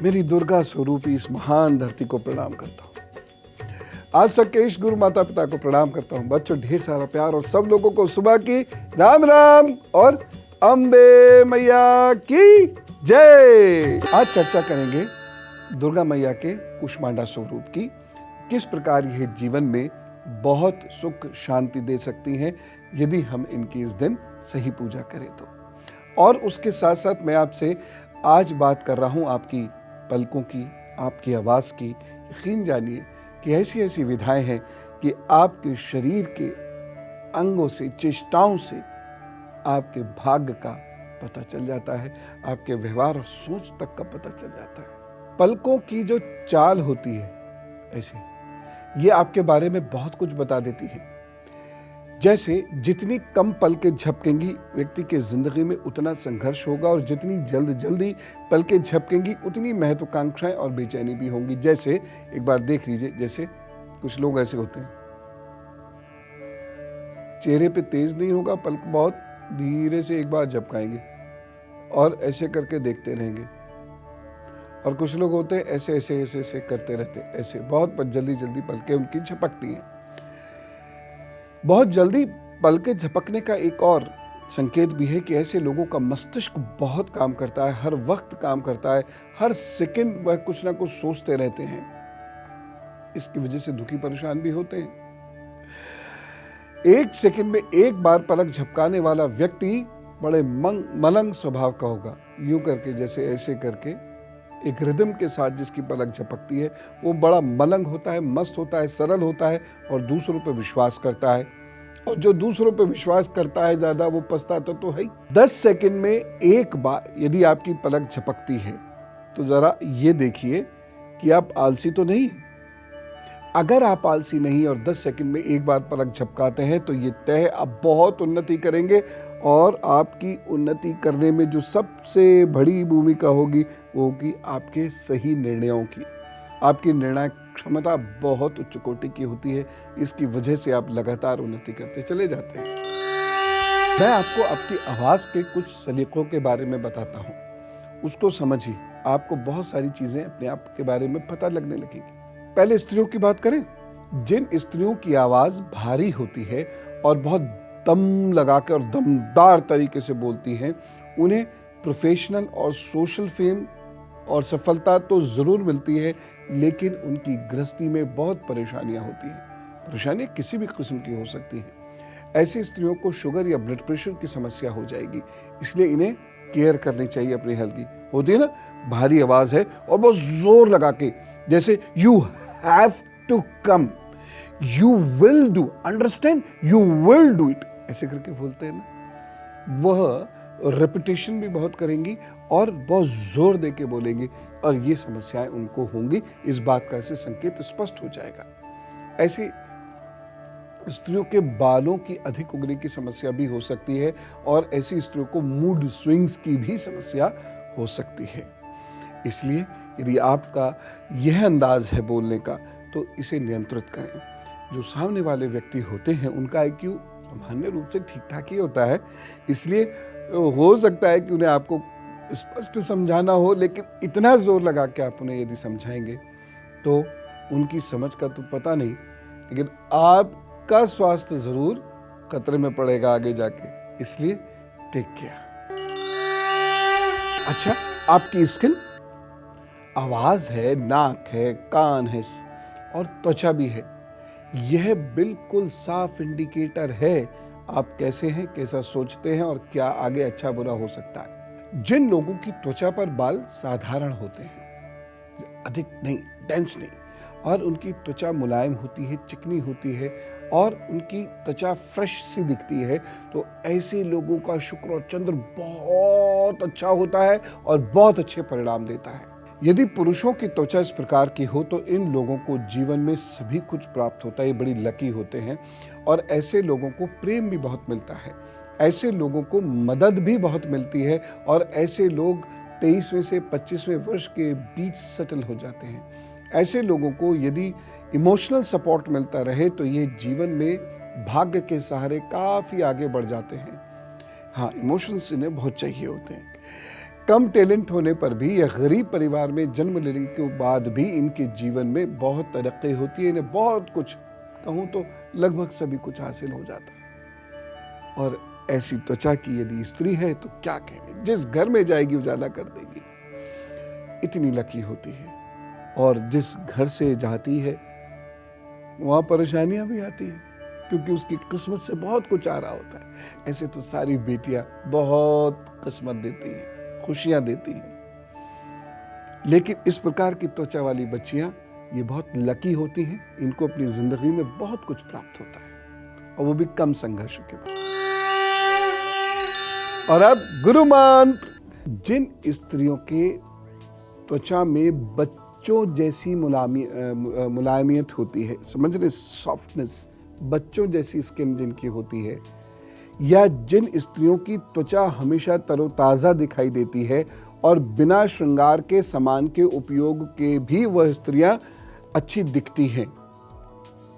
मेरी दुर्गा स्वरूपी इस महान धरती को प्रणाम करता हूँ। आज सबके इष्ट गुरु माता पिता को प्रणाम करता हूँ। बच्चों, ढेर सारा प्यार और सब लोगों को सुबह की राम राम और अम्बे मैया की जय। आज चर्चा करेंगे दुर्गा मैया के कुष्मांडा स्वरूप की, किस प्रकार यह जीवन में बहुत सुख शांति दे सकती हैं यदि हम इनकी इस दिन सही पूजा करें तो। और उसके साथ साथ मैं आपसे आज बात कर रहा हूं आपकी पलकों की, आपकी आवाज़ की। यकीन जानिए कि ऐसी ऐसी विधाएं हैं कि आपके शरीर के अंगों से, चेष्टाओं से आपके भाग्य का पता चल जाता है, आपके व्यवहार और सोच तक का पता चल जाता है। पलकों की जो चाल होती है ऐसे, ये आपके बारे में बहुत कुछ बता देती है। जैसे जितनी कम पलकें झपकेंगी व्यक्ति के जिंदगी में उतना संघर्ष होगा, और जितनी जल्दी पलकें झपकेंगी उतनी महत्वाकांक्षाएं और बेचैनी भी होंगी। जैसे एक बार देख लीजिए, जैसे कुछ लोग ऐसे होते हैं, चेहरे पे तेज नहीं होगा, पलक बहुत धीरे से एक बार झपकाएंगे और ऐसे करके देखते रहेंगे। और कुछ लोग होते हैं ऐसे ऐसे ऐसे ऐसे करते रहते, ऐसे बहुत जल्दी पलकें उनकी झपकती हैं। बहुत जल्दी पलकें झपकने का एक और संकेत भी है कि ऐसे लोगों का मस्तिष्क बहुत काम करता है, हर वक्त काम करता है, हर सेकंड वह कुछ ना कुछ सोचते रहते हैं। इसकी वजह से दुखी परेशान भी होते हैं। एक सेकंड में एक बार पलक झपकाने वाला व्यक्ति बड़े मलंग स्वभाव का होगा। यूं करके, जैसे ऐसे करके एक रिदम के साथ जिसकी पलक झपकती है वो बड़ा मलंग होता है, मस्त होता है, सरल होता है और दूसरों पर विश्वास करता है। और जो दूसरों पर विश्वास करता है ज्यादा, वो पछताता तो है ही। 10 सेकंड में एक बार यदि आपकी पलक झपकती है तो जरा ये देखिए कि आप आलसी तो नहीं। अगर आप आलसी नहीं और 10 सेकंड में एक बार पलक झपकाते हैं तो ये तय आप बहुत उन्नति करेंगे। और आपकी उन्नति करने में जो सबसे बड़ी भूमिका होगी वो होगी आपके सही निर्णयों की। आपकी निर्णय क्षमता बहुत उच्च कोटि की होती है, इसकी वजह से आप लगातार उन्नति करते चले जाते हैं। मैं आपको आपकी आवाज़ के कुछ सलीकों के बारे में बताता हूँ, उसको समझिए, आपको बहुत सारी चीज़ें अपने आप के बारे में पता लगने लगेगी। पहले स्त्रियों की बात करें। जिन स्त्रियों की आवाज़ भारी होती है और बहुत दम लगा के और दमदार तरीके से बोलती हैं, उन्हें प्रोफेशनल और सोशल फेम और सफलता तो ज़रूर मिलती है, लेकिन उनकी गृहस्थी में बहुत परेशानियां होती हैं। परेशानियां किसी भी किस्म की हो सकती हैं। ऐसी स्त्रियों को शुगर या ब्लड प्रेशर की समस्या हो जाएगी, इसलिए इन्हें केयर करनी चाहिए अपनी हेल्थ की। होती है ना, भारी आवाज़ है और बहुत जोर लगा के, जैसे you have to come, you will do, understand, you will do it, ऐसे करके बोलते हैं ना, वह रेपिटेशन भी बहुत करेंगी और बहुत जोर दे के बोलेंगी, और ये समस्याएं उनको होंगी। इस बात का ऐसे संकेत स्पष्ट हो जाएगा। ऐसी स्त्रियों के बालों की अधिक उगने की समस्या भी हो सकती है, और ऐसी स्त्रियों को मूड स्विंग्स की भी समस्या हो सकती है। इसलिए यदि आपका यह अंदाज है बोलने का तो इसे नियंत्रित करें। जो सामने वाले व्यक्ति होते हैं उनका IQ सामान्य रूप से ठीक ठाक ही होता है, इसलिए हो सकता है कि उन्हें आपको स्पष्ट समझाना हो, लेकिन इतना जोर लगा के आप उन्हें यदि समझाएंगे तो उनकी समझ का तो पता नहीं, लेकिन आपका स्वास्थ्य जरूर खतरे में पड़ेगा आगे जाके। इसलिए टेक केयर। अच्छा, आपकी स्किन, आवाज है, नाक है, कान है और त्वचा भी है, यह बिल्कुल साफ इंडिकेटर है आप कैसे हैं, कैसा सोचते हैं और क्या आगे अच्छा बुरा हो सकता है। जिन लोगों की त्वचा पर बाल साधारण होते हैं, अधिक नहीं, डेंस नहीं, और उनकी त्वचा मुलायम होती है, चिकनी होती है और उनकी त्वचा फ्रेश सी दिखती है, तो ऐसे लोगों का शुक्र और चंद्र बहुत अच्छा होता है और बहुत अच्छे परिणाम देता है। यदि पुरुषों की त्वचा इस प्रकार की हो तो इन लोगों को जीवन में सभी कुछ प्राप्त होता है, ये बड़ी लकी होते हैं, और ऐसे लोगों को प्रेम भी बहुत मिलता है, ऐसे लोगों को मदद भी बहुत मिलती है, और ऐसे लोग 23वें से 25वें वर्ष के बीच सेटल हो जाते हैं। ऐसे लोगों को यदि इमोशनल सपोर्ट मिलता रहे तो ये जीवन में भाग्य के सहारे काफ़ी आगे बढ़ जाते हैं। हाँ, इमोशंस इन्हें बहुत चाहिए होते हैं। कम टैलेंट होने पर भी या गरीब परिवार में जन्म लेने के बाद भी इनके जीवन में बहुत तरक्की होती है। इन्हें बहुत कुछ, कहूँ तो लगभग सभी कुछ हासिल हो जाता है। और ऐसी त्वचा की यदि स्त्री है तो क्या कहने, जिस घर में जाएगी उजाला कर देगी, इतनी लकी होती है। और जिस घर से जाती है वहाँ परेशानियां भी आती हैं, क्योंकि उसकी किस्मत से बहुत कुछ आ रहा होता है। ऐसे तो सारी बेटियां बहुत किस्मत देती हैं, खुशियां देती हैं, लेकिन इस प्रकार की त्वचा वाली बच्चियां ये बहुत लकी होती हैं। इनको अपनी जिंदगी में बहुत कुछ प्राप्त होता है, और वो भी कम संघर्ष के बाद। और अब गुरु मंत्र। जिन स्त्रियों के त्वचा में बच्चों जैसी मुलायमियत होती है, समझ रहे, सॉफ्टनेस, बच्चों जैसी स्किन जिनकी होती है, या जिन स्त्रियों की त्वचा हमेशा तरोताज़ा दिखाई देती है और बिना श्रृंगार के सामान के उपयोग के भी वह स्त्रियां अच्छी दिखती हैं,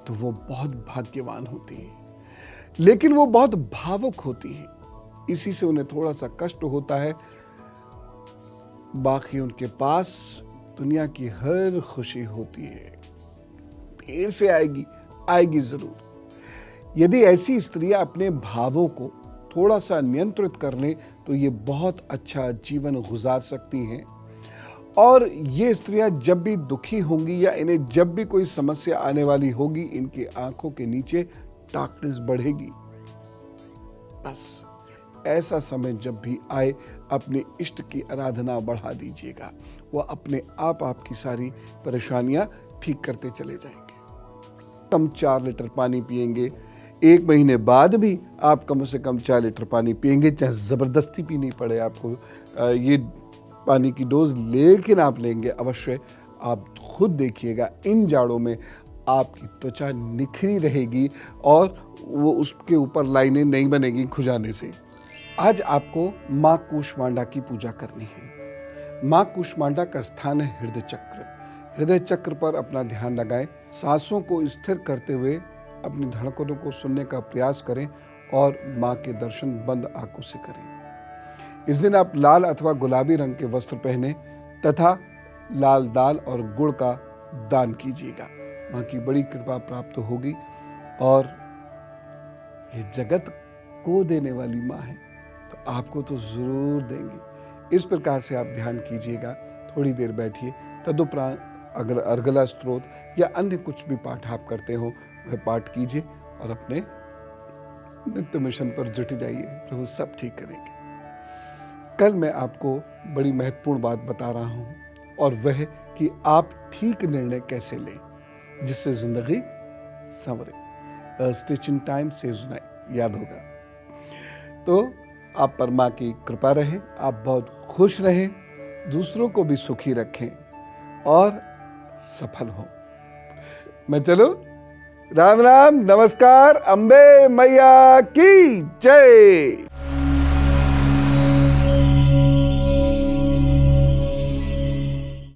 तो वो बहुत भाग्यवान होती हैं। लेकिन वो बहुत भावुक होती हैं, इसी से उन्हें थोड़ा सा कष्ट होता है। बाकी उनके पास दुनिया की हर खुशी होती है, देर से आएगी जरूर। यदि ऐसी स्त्रियां अपने भावों को थोड़ा सा नियंत्रित कर लें तो ये बहुत अच्छा जीवन गुजार सकती हैं। और ये स्त्रियां जब भी दुखी होंगी या इन्हें जब भी कोई समस्या आने वाली होगी, इनकी आंखों के नीचे डार्कनेस बढ़ेगी। बस ऐसा समय जब भी आए, अपने इष्ट की आराधना बढ़ा दीजिएगा, वह अपने आप आपकी सारी परेशानियां ठीक करते चले जाएंगे। कम 4 लीटर पानी पिएंगे, 1 महीने बाद भी आप कम से कम 4 लीटर पानी पिएंगे, चाहे ज़बरदस्ती पीनी पड़े आपको ये पानी की डोज, लेकिन आप लेंगे अवश्य। आप खुद देखिएगा, इन जाड़ों में आपकी त्वचा निखरी रहेगी और वो उसके ऊपर लाइनें नहीं बनेगी खुजाने से। आज आपको माँ कूष्मांडा की पूजा करनी है। माँ कूष्मांडा का स्थान है हृदय चक्र। हृदय चक्र पर अपना ध्यान लगाएं, सांसों को स्थिर करते हुए अपनी धड़कनों को सुनने का प्रयास करें और माँ के दर्शन बंद आंखों से करें। इस दिन आप लाल अथवा गुलाबी रंग के वस्त्र पहने तथा लाल दाल और गुड़ का दान कीजिएगा। माँ की बड़ी कृपा प्राप्त होगी और ये जगत को देने वाली माँ है, तो आपको तो जरूर देंगी। इस प्रकार से आप ध्यान कीजिएगा, थोड़ी देर बैठिए, तदुपरांत अगर अर्गला स्तोत्र या अन्य कुछ भी पाठ आप करते हो वह पाठ कीजिए और अपने नित्य मिशन पर जुट जाइए। प्रभु सब ठीक करेंगे। कल मैं आपको बड़ी महत्वपूर्ण बात बता रहा हूं, और वह कि आप ठीक निर्णय कैसे लें जिससे जिंदगी संवरे। Stitch in time saves nine, याद होगा। तो आप पर माँ की कृपा रहे, आप बहुत खुश रहें, दूसरों को भी सुखी रखें और सफल हो। मैं चलो, राम राम, नमस्कार, अम्बे मैया की जय।